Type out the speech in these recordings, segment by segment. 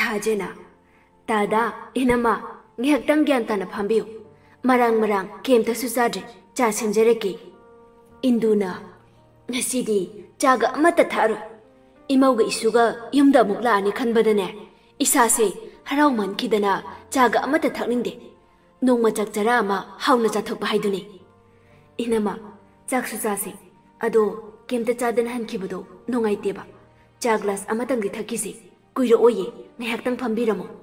Thajena Tada inama ngihakdang gyan tana phambiu marang kem ta sujadre cha semjereki induna ngasidi chaga amata tharo imauga isuga yumda mukla ani khanbadane isase harau man khidana chaga amata thakningde nongma chakchara ama hauna chathokpa haiduni inama chaksu chase ado kemta chadan hankhibado nongaiteba cha glass amatang di thakisi kuiro oye ngihakdang phambiramo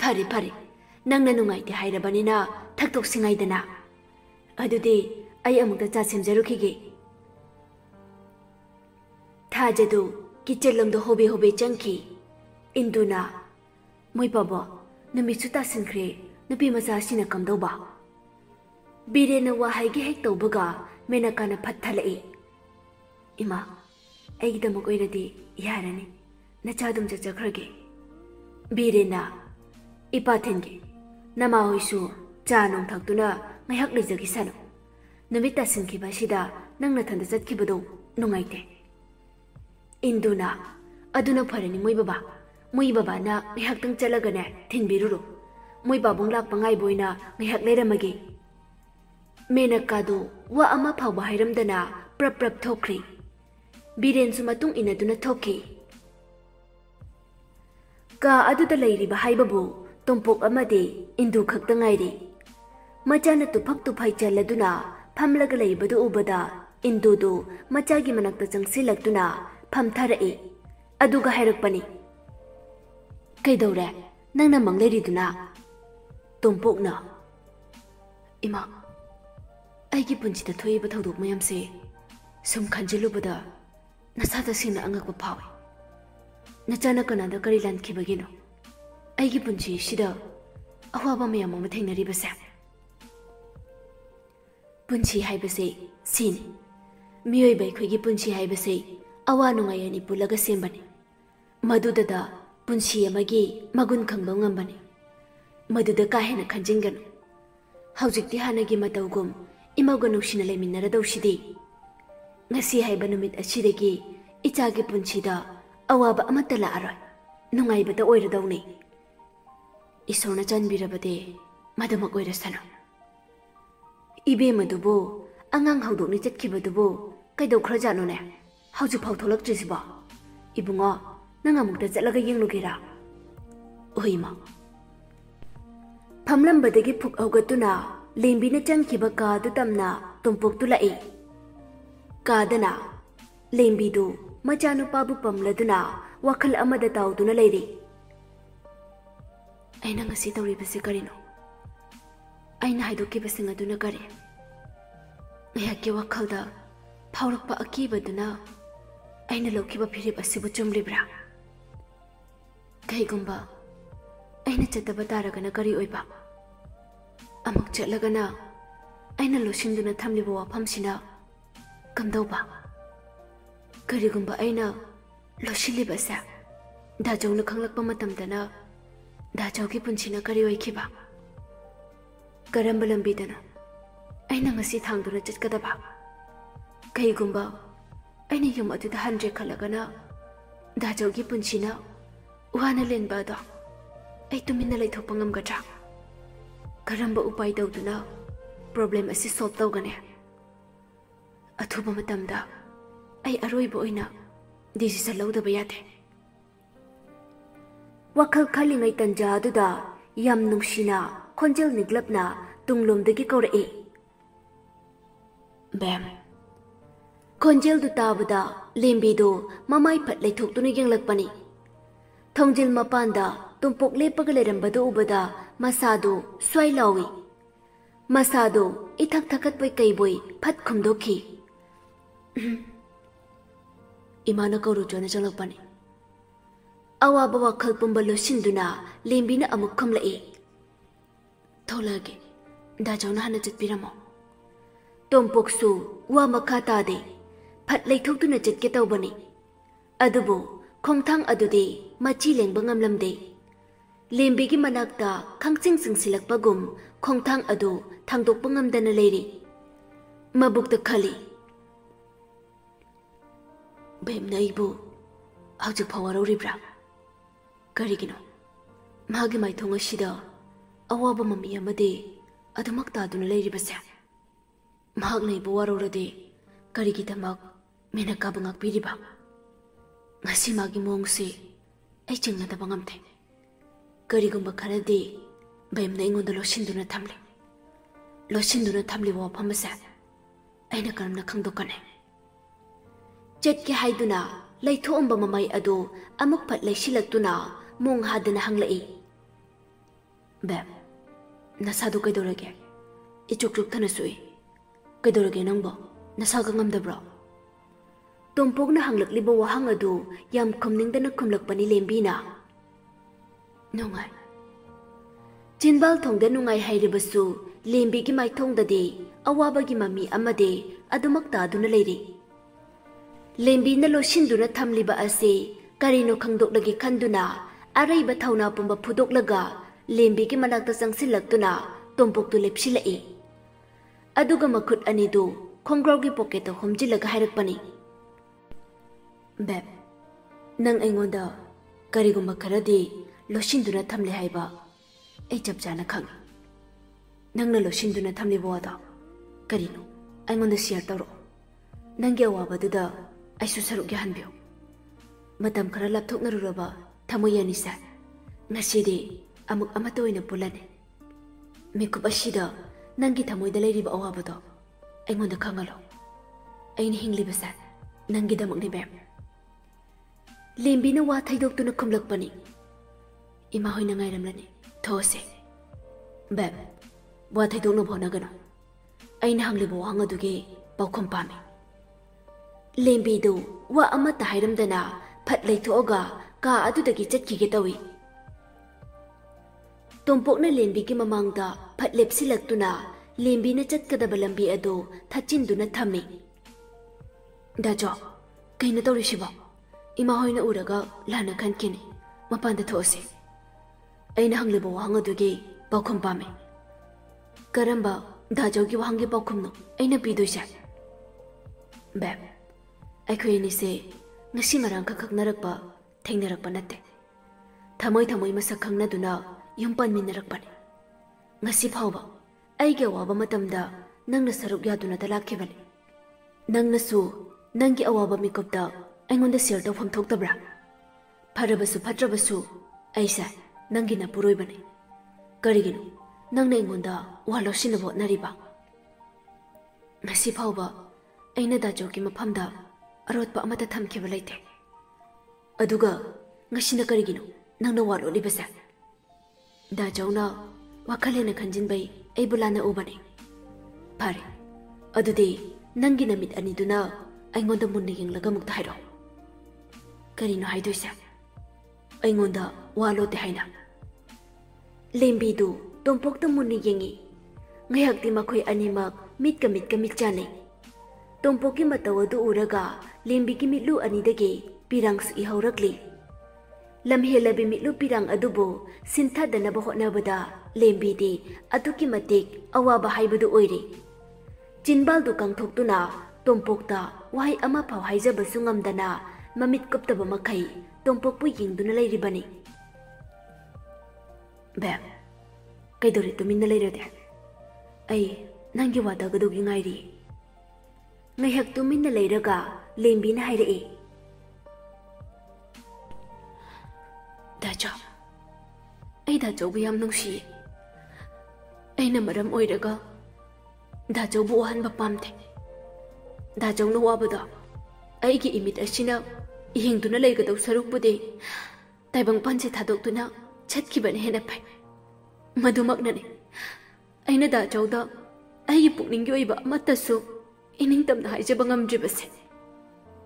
Pari nangna nungaite hairabanina thaktok singaidana adudi ay amukta cha semjarukige thajadu kichelongdo hobe changki induna moi baba namichu ta sinkhre nupi macha sina kamdoba birena wa haige hek tawbaga menakana phathalai ima aigidamuk oiradi yarani nachadum chakhrage birena Ipathengi nama hoisu cha nong thakduna ngaihak leijagi sano numita sinkhiba sida nangna thanda chatkibado nungaite induna aduna pharani moi baba na ngaihak tang chalagane thinbiruro moi babung lak pangai boina ngaihak leiramagi menakado wa ama phawba hairamdana prap thokri biren su matung inaduna thoki ka aduda leiriba haibabu Tumpuk amade indu khakta ngairi machana tuphai chaladuna phamlaga leibadu ubada indu du machagi manakta changsilaktuna phamtharai aduga hairakpani kaidore nangna mangleiriduna tumpukna ima aigi punchita thoiba thodok mayamse sum khanjilubada nasada sina angakpa phawi nachana kanada kari lankhibagino Aigi punchi sida awaba mayam ama thengnaribase punchi haibase sin miyoi bai khoigi punchi haibase awa nungai ani pulaga sembani madudada punchi amagi magun khangba ngambani maduda ka hena khanjingan haujikti hanagi matawgum imauga nuksina leminara dawsidi ngasi haiba numit asidagi ichagi punchida awaba amata la arai nungai bata oiradawni Isona chanbirabade madamak oirasano Ibe madubo angang haudokni chatkibadubo kaidokhrajano ne hauju phau tholaktrisiba ibungo nanga mukta chatlaga yenglugera oima phamlambadagi phuk augatuna lembina changkiba ka du tamna tumpok tu lai kadana lembidu machanu pabu pamladuna wakhal amada tawduna leiri Aina ngasi tawribase karino Aina haidokibase ngaduna kare ngayakki wakhalda phaurakpa akibaduna aina laukiba phirib asibu chumlibra kaigumba aina chataba taragana kari oiba amuk chatlagana aina losinduna thamliba wafamsina kamdauba karigumba aina losilibase dajawna khanglakpa matamdana Dachauki punchina kari oikiba Karamba lambidana Aina ngasi thangduna chatkadaba Kaigumba Aina yum aduda 100 khalagana Dachauki punchina Wana lenba do Ai tumina laithokpa ngamgadra Karamba upai tawduna problem asi solve tawgane Athuba matamda Ai aroiba oina decision lawdaba yate Wakal khalingai tanja aduda yam nungshina khonjel niglapna tunglomdagi kaurai bam khonjel du tabada lembido mamai phat leithoktuna yenglakpani thongjil mapanda tumpok lepaga lerambadu ubada masado swai lawi masado ithak thakat boi kaiboi phat khumdokhi imana kauru jona jalakpani Awaba wakhal pumba losinduna lembina amuk khamlai tholage dajawna hana chatpiramo tompoksu wa makha tade phat leithokduna chatke tawbani adubu khongthang adude machi lengba ngamlamde lembigi manakta khangching singsilakpagum khongthang adu thangdokpa ngamdana leiri mabukta khali bem naibu hauju phawaroribra Karigino, Magi Maitonga Shida, Awaba Mami Amade, Adamakta Dunalay Basa. Magnay Buarode, Karigitamak, Menakabangak Piriba. Ngasi Magi Mongsi, Eching na Bangamte. Karigumba Karade, Bam Nango the Loshinduna Tamli. Loshinduna Tamli wa Pamasa. Aina Karna Kangdokane. Jetki Haiduna, Laito Umba Mamai Ado, Amukpat Lashilak Mong Hadana Hanglai. Bam Nasadu Kadorage. Ichuk Tanasui. Kadorage Nangbo, Nasagangam the bro. Tompogna Hanglak Libo Hangadu, Yam Comning the Nakumlak Pani Lembina. Nungai. Jinbal Tong the Nungai Haidibasu, Lembigi my tongue the day, Awabagi Mami Amade, Adumakta Duna lady. Lembi na Loshinduna Tamliba Ase, Karino Kangdok Lagi Kanduna. Aray batauna pumba pudok laga, lembi ki managta sang silagtuna, tumpok tu lepsilai. Aduga makut anidu, kongraw gi poketo humjilaga hairakpani. Beb, nang ingonda, karigumba karadi, loshinduna tamli haiba, ay jabjana kang. Nang na loshinduna tamli wada, karino, ingonda siyar taro. Nang yawa baduda, ay susaruk yahanbyo. Matam kara laptok naruraba, Tamoyanisa, Nasidi, Amuk Amato in a Pulane. Mikubashida, Nangi Tamoy the lady Awabado, Amon the Kangalo. Ain Hinglibasa, Nangi the Mugnibem. Limbina what I do to the Kumlakpani. Imahoina Ngairibane, Tose. Beb, what I don't know Bonagano. Ain Hanglibo Hangaduge, Bokompami. Limbido, what Amata Hiram Dana, Pat Late Oga. Ka adu dagi chatki getawi. Tompok na lembi ki mamangda phat lepsilaktuna lembi na chatkadaba lambi ado thachinduna thami. Dajo, kaina tawrisiba. Ima hoina uraga lana khankini mapanda those. Aina hanglibo hangadugi bakhum pame. Karamba dajo gi wahangi bakhumno aina pidoisa. Beb, aikhoini se ngasi marang khak narakpa Tengnarakpa nate. Tamoy masak khangnaduna yumpan minarakpani. Ngasi phawba aige awaba matamda nangna saruk yaduna talakkhibani. Nangnasu nangi awaba mikopda aingonda share tawfam thoktabra. Pharabasu phatrabasu aisa nangi na puroibani. Kariginu nangna aingonda walosinabo nariba. Ngasi phawba aina dajoki maphamda arotpa amata thamkhiba leite. Aduga, ngashina karigino, nang nawalo libasa. Dajauna, wakalena kanjin bay, ay bulana ubani. Pare, adude, nangi namit aniduna, ay ngonda muna yung lagamuk tahiro. Karino haido isa. Ay ngonda, walo te haina. Lembidu, tumpok ta muna yengi. Ngayak di makoy animak, mit kamit chane. Tumpoki matawadu uraga, lembi ki mitlu anidage, Pirangs ihaurakli. Lamhelabi mitlu pirang adubo, sinta dana bahot nabada, lembidi, atuki matik, awaba haibadu oiri. Jinbal du kang thoktuna, tompokta, wahay ama paw haizaba sungam dana, mamit koptaba makai, tompok pu yingduna lairibani. Bam, kay dori tumin na lairade. Ay, nangi wada gadugi ngairi. Ngayhak tumin na lairaga, lembi na hairae. Dajo, ay dajo biyam nung si. Ay namaram oiraga, dajo buuhan bapamte. Dajo nawabada, ay ki imit asina, ihingduna laygadaw saruk bude. Taibang pansi thadokduna, chatkiban henapay. Madumak na ni. Ay na dajo da, ay ipukningyo iba mataso, iningtam na haijabang amjibase.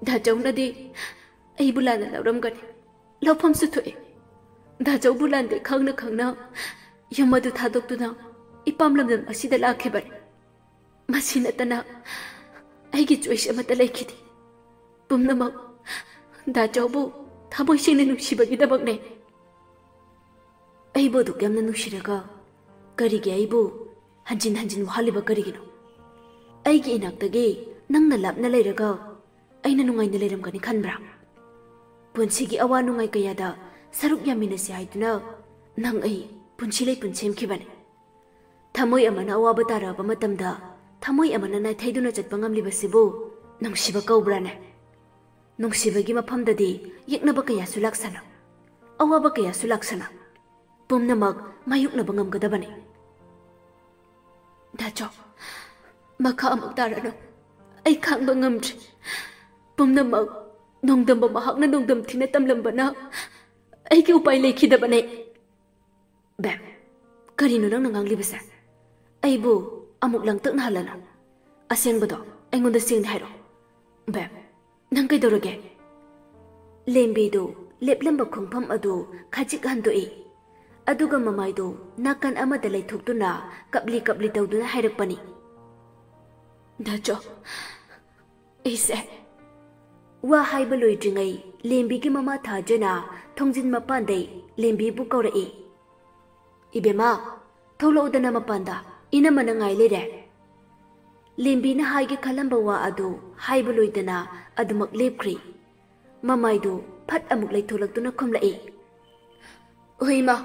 Dajo na di, ay bulana lauram gani. Laupam sutuwe. Dajaw bulande khangna yamadu thadokduna ipamlamdam asida lakhibari. Masinatana aigi choice amata laikhidi. Pumnamak dajaw bu thamoy singna nungsibagidabakne. Aibo duk yamna nungsiraga karigi aibo hanjin wahaliba karigino. Aigi inaktage nangna lapna lairaga aina nungaina lairamgani khanbra. Punsigi awa nungai kayada saruk yaminasi haiduna nang ai punchilai punchemkhibani thamoi amana awaba taraba matamda thamoi amana nai thaiduna chatpa ngamlibasibu nungsiba kaubrane nungsibagi mafamdadi yeknaba kaya sulaksana awaba kaya sulaksana pumnamak mayuknaba ngamgadabani dacho makha amuk tarano ai khangba ngamdri pumnamak nongdamba mahakna nongdam thina tamlambana ai ki upai lekhidabane bam karino nang nanganglibasa aibu amuk langtak halana asengbodo aingonda singni hairo bam nang kaidorage lembido leplamba khongpham adu khajik handoi aduga mamaido nakan amada leithokduna kapli kapli tawduna hairakpani dacho ise wa haiba loidringai lembi ki mama thajana thongjin mapandai lembi bu kaurai ibema tholoudana mapanda ina manangai lere lembi na haige khalamba wa adu haiba loidana adumak lepkhri mamaido phat amuk leitholakduna khomlai oima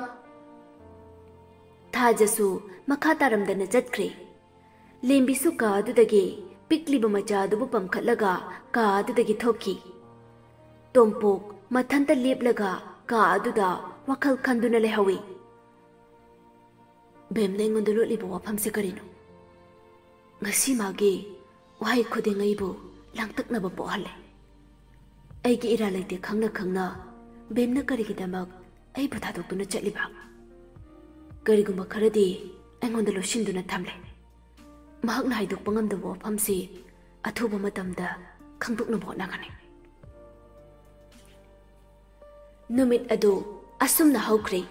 thajasu makha taramdana jatkhri lembi su ka adudagi pikliba macha adubu pamkhatlaga ka adudagi thoki tompok mathanta leplaga ka aduda wakhal khanduna lehawi bemne ngondolo libo wafamse karino ngasi magi wahai khudingai bu langtakna ba pohale aigi ira laite khangna khangna bemna karigi damak ai butha doktuna chatliba kariguma kharadi aingondolo shinduna thamle mahakna haidok pangamdabo wafamsi athuba matamda khangdokna botnagani numit adu asumna haukhri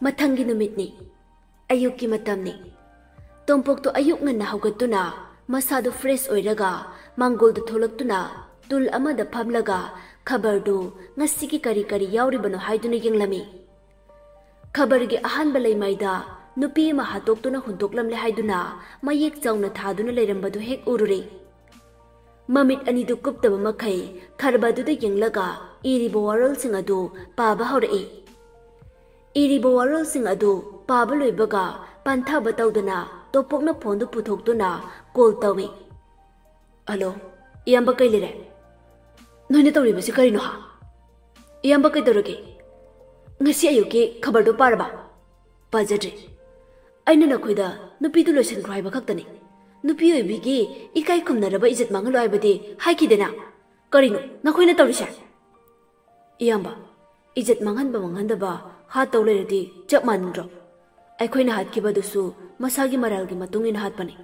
mathangi numitni ayuki matamni tompok to ayuk ngana haugatuna masadu fresh oiraga mangol do tholaktuna tul amada phamlaga khabar do ngasigi kari kari yauribano haiduna yenglami khabar gi ahan balai maida nupi ma hatoktuna hundoklamle haiduna mayek chauna thaduna leirambadu hek urure mamit ani du kuptaba makhai kharbadu da yenglaga iribo warol sing adu paba haurai iribo warol sing adu paba loibaga pantha batawduna topokna phone du puthokduna call tawi alo iyamba kai lere noine tawri basi karino ha iyamba kai dorage ngasi ayuki khabar do parba pajadre aina nakhoida nupi du loisan khrai ba khaktani nupi oibigi ikai khumnaraba ijat mangalo aibadi haikidena karino nakhoina tawrisa iyamba ijat manghandaba ha tawleradi chap manndro aikhoina hatkibadusu masagi maralgi matungina hatpani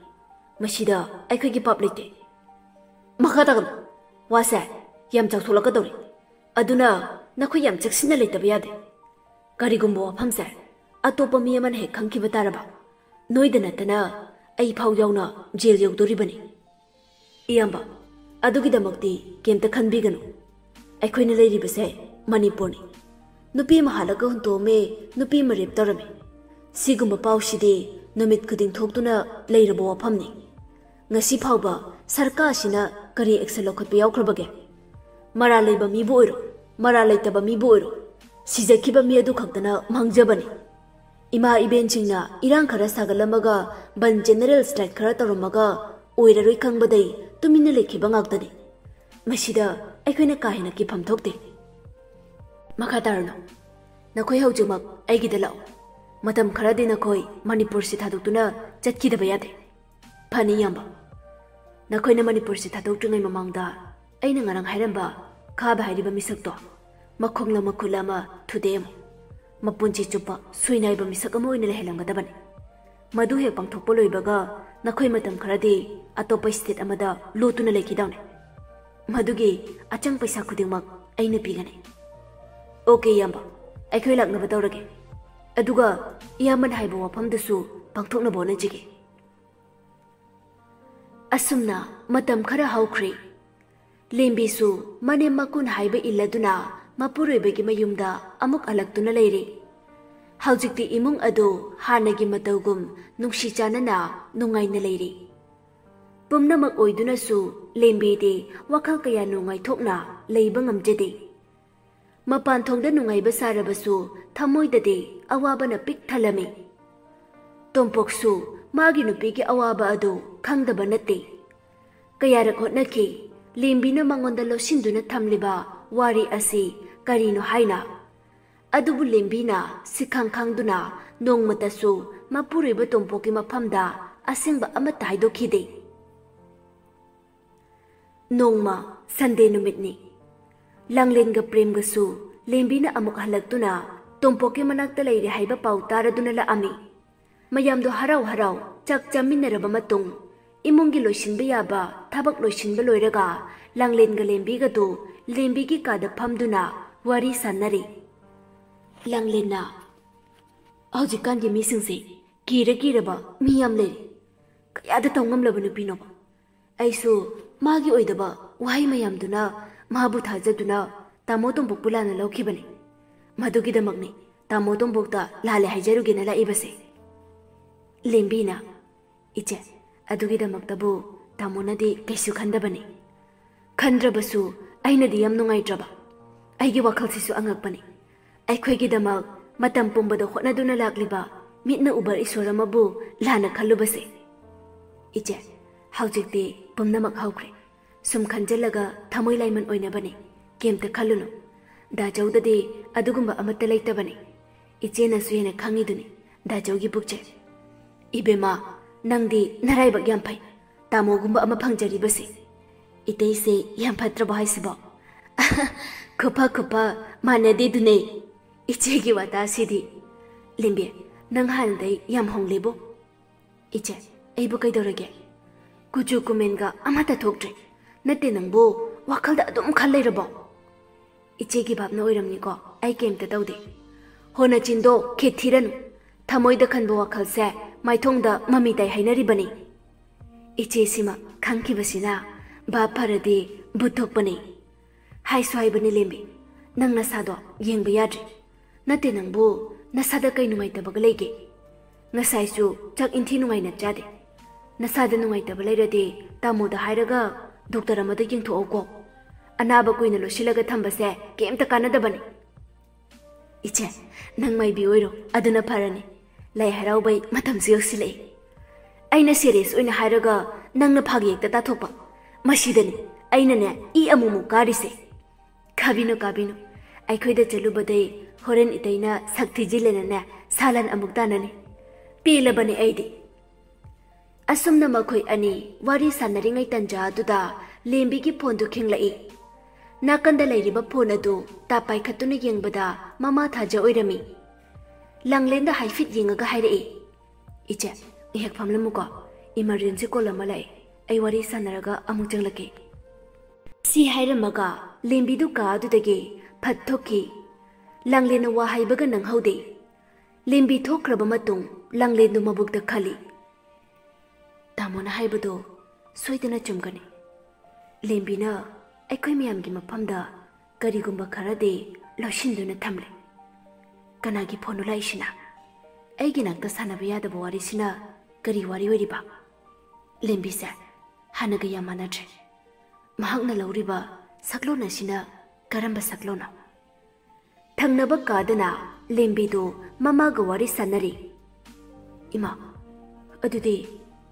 masida aikhoigi pap lete makhatagam wasa yam chaksolakadori aduna nakhoi yam chaksina leitaba yade karigumbo wafamsa atopa mi aman hek khangkiba taraba noida natana ai phau yauna jail yogdoribani iyamba adugi damakti kemta khanbiganu aikhoina leiribase manipurni nupi mahalaga huntome nupi marip torame sigumba pauside numit khuding thokduna leirabo wafamni ngasi phauba sarkar sina kari action lokhatpa yaukrabage mara leiba mi bu oiro mara leitaba mi bu oiro sijakiba mi adu khaktana mangjabani ima iben chingna irang khara sagalamaga ban general strike khara tarumaga oiraroi khangbadai tumina lekhiba ngaktani masida aikhoina kahina ki phamthokte makha tarno nakhoi haujumak aigida lao matam kharadi nakhoi manipur si thadukuna chatkidaba yade phani yamba nakhoina manipur si thadoktungai mamangda aina ngarang hairamba khaba hairiba misakto makhongla makhulama thudem mapunchi chupa suinaiba misak ama oina lehelamgadabani madu he pangthokpo loibaga nakhoi matam kharadi atopa state amada lotuna lekhidawne madugi achang paisa khudingmak aina pigane okay yamba aikhoi laknaba tawrage aduga iyaman haiba wafamdasu pangthokna bona jige asumna matam khara haukhri lembisu mane makun haiba illaduna mapuroibagi mayumda amuk alaktuna leire haujikti imung adu hanagi matawgum nungsi chanana nungaina leire pumnamak oidunasu lembide wakhal kaya nungai thokna leiba ngamjade Mapan thongda nungaiba sarabasu thamoidade awabana pik thalami. Tompoksu magi nupigi awaba adu khangdaba nate. Kayarak hotnaki lembina mangonda losinduna thamliba wari asi karino haina. Adubu lembina sikhang khangduna nongmatasu mapuriba tompoki maphamda asingba amata haidokhide. Nongma Sunday numitni. Langlenga premga su lembina amuk halaktuna tompoki manakta leire haiba pau taraduna la ami. Mayamdo harau harau chak chaminaraba matung imungi loisinba yaba thabak loisinba loiraga langlenga lembiga do lembigi kada phamduna wari sanari. Langlena haujikangi misingse kiraba miyam le kayada tawngam nupino ba aisu magi oidaba wahai mayamduna mabu thajaduna tamo tombok pulana laukhibani madugidamakni tamo tombokta lale haijarugena laibase lembina iche adugidamaktabu tamonadi kaisu khandabani khandrabasu ainadi yam nungaitraba aigi wakhalsisu angakpani aikhoigidamak matam pumbada hotnaduna lakliba mitna ubar isoramabu lana khallubase iche haujikti pumnamak haukre sum khanjalaga thamoi laiman oinabani kemta khallunu dajawdadi adugumba amatta leitabani ichena suyena khangiduni dajawgi bukche ibema nangdi naraibak yam phai tamogumba ama phangjari base iteise yam phatraba haisiba khopa manade dune ichegi wata sidi limbe nang handai yam honglebo iche aibu kaidorage kuju kumenga amata thoktre nate nangbo wakhalda adum khalleirabo ichegi bhabna oiramni ko ai kemta tawde hona chindo khethiranu thamoida khanbo wakhalse maithongda mami dai hainari bani iche sima khangki basina ba pharade buthok bani hai swai bani lembe nang nasado yengba yadri nate nangbo nasada kai nungai tabag lege ngasai su chak inthi nungai na chade nasada nungai tab leirade tamoda hairaga doctor amada yengtho ko anaba kuina losilaga thambase kemta kanadabani iche nang mai bi oiro aduna pharani lai harau bai matam siyoksile aina serious oina hairaga nangna phagi ekta ta thopa masidani aina ne I amumu karise kabino aikhoida chalubadai horen itaina sakthi jilena ne salan amuktanani pilabani aidi asumna makhoi ani wari sanaringai tanja duda lembi gi phone du khinglai nakanda lairiba phone adu ta paikhatuna yengbada mama thaja oirami langlenda haifit yengaga hairei iche ihek famlamuko emergency call amalai ai wari sanaraga amuk janglake si hairamaga lembi du ka adudage phathoki langlena wa haibaga nang haude lembi thokraba matung langlendu mabukda khali tamona haibado soidana chumgani lembina aikhoi miyamgi maphamda karigumba kharade loshinduna thamle kanagi phone laisina aigi nakta sanaba yadaba warisina kari wari wariba lembi sa hanaga yamanatre mahakna lauriba saklona sina karamba saklona thangnaba kadana lembidu mamaga wari sanari ima adudi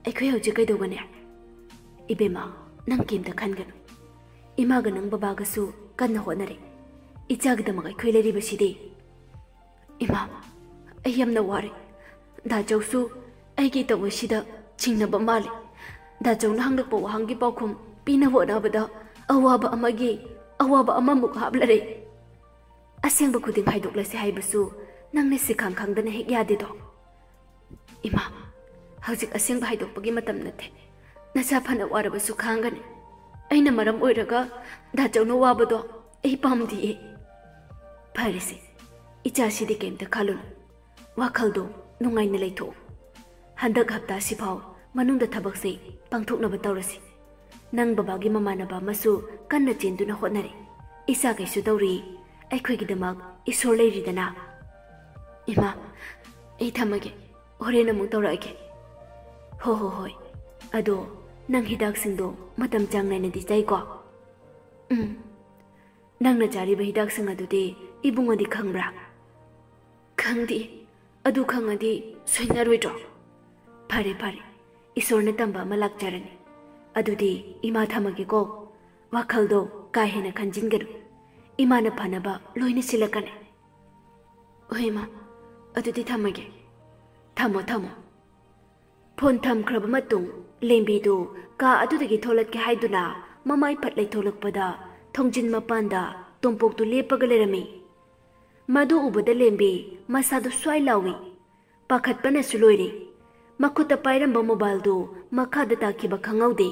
aikhoi hauji kaidogane ibema nang kimta khanganu imaga nang babaga su kanna honare ichagdamaga aikhoi leriba sidi ima ayamna ware da jawsu aigi tawasida chingnaba mali da jawna hanglakpa wahangi paukhum pina wonabada awaba amamuk hablare asengba khuding haidoklase haibasu nangne sikhang khangdana hek yade do ima hajik asengba haidokpagi matam nate nasa phana warabasu khangane aina maram oiraga da jawna wabado ei pamdi e pharisi icha sidi kemta khalun wakhaldo nungaina leitho handak hapta siphaw manungda thabak sei pangthoknaba tawrasi nang babagi mamanaba masu kanna chenduna hotnare isa kaisu tawri aikhoigidamak isor leiridana ima ei thamage horena muk tawrage hoi ado nang hidak singdo matam chang naina di chai ko Nangna chari hidak sing adude ibungadi khangbra? Khangdi, adu khangadi soinaroidro. Phare phare, isorna tamba ma lakjarani. Adudi ima thamage ko, wakhaldo kahena khanjingaru. Imana phanaba loina silakane. Oima, adudi thamage. Thamo thamo. Phone thamkhraba matung lembidu ka adudagi tholatke haiduna mamai phatlai tholakpada thongjin mapanda tompok tu lepaga lerami. Madu ubada lembi masadu swai lawi. Pakhatpana suloire. Makuta pairamba mobile do makada takiba khangaude.